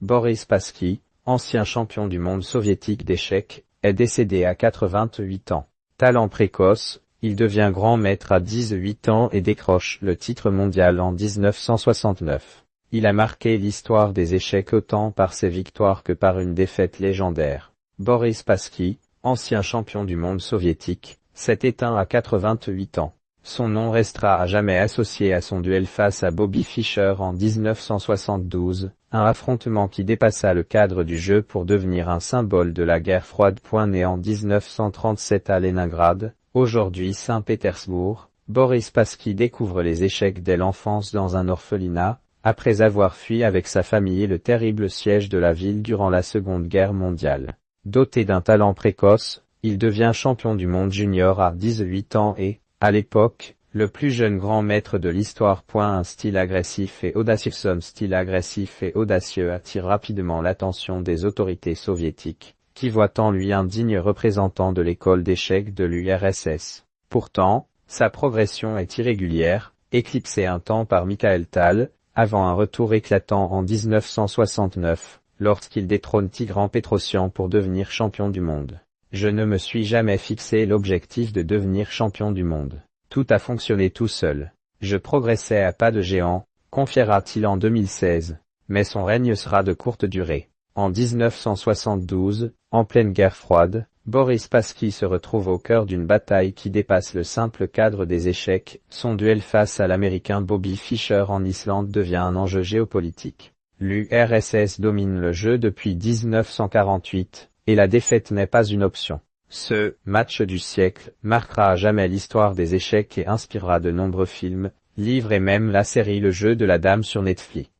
Boris Spassky, ancien champion du monde soviétique d'échecs, est décédé à 88 ans. Talent précoce, il devient grand maître à 18 ans et décroche le titre mondial en 1969. Il a marqué l'histoire des échecs autant par ses victoires que par une défaite légendaire. Boris Spassky, ancien champion du monde soviétique, s'est éteint à 88 ans. Son nom restera à jamais associé à son duel face à Bobby Fischer en 1972, un affrontement qui dépassa le cadre du jeu pour devenir un symbole de la guerre froide. Né en 1937 à Leningrad, aujourd'hui Saint-Pétersbourg, Boris Spassky découvre les échecs dès l'enfance dans un orphelinat, après avoir fui avec sa famille le terrible siège de la ville durant la Seconde Guerre mondiale. Doté d'un talent précoce, il devient champion du monde junior à 18 ans et, à l'époque, le plus jeune grand maître de l'histoire. Un style agressif et audacieux. Son style agressif et audacieux attire rapidement l'attention des autorités soviétiques, qui voient en lui un digne représentant de l'école d'échecs de l'URSS. Pourtant, sa progression est irrégulière, éclipsée un temps par Mikhail Tal, avant un retour éclatant en 1969, lorsqu'il détrône Tigran Petrosyan pour devenir champion du monde. Je ne me suis jamais fixé l'objectif de devenir champion du monde. Tout a fonctionné tout seul. Je progressais à pas de géant, confiera-t-il en 2016, mais son règne sera de courte durée. En 1972, en pleine guerre froide, Boris Spassky se retrouve au cœur d'une bataille qui dépasse le simple cadre des échecs. Son duel face à l'Américain Bobby Fischer en Islande devient un enjeu géopolitique. L'URSS domine le jeu depuis 1948. Et la défaite n'est pas une option. Ce « match du siècle » marquera à jamais l'histoire des échecs et inspirera de nombreux films, livres et même la série Le jeu de la dame sur Netflix.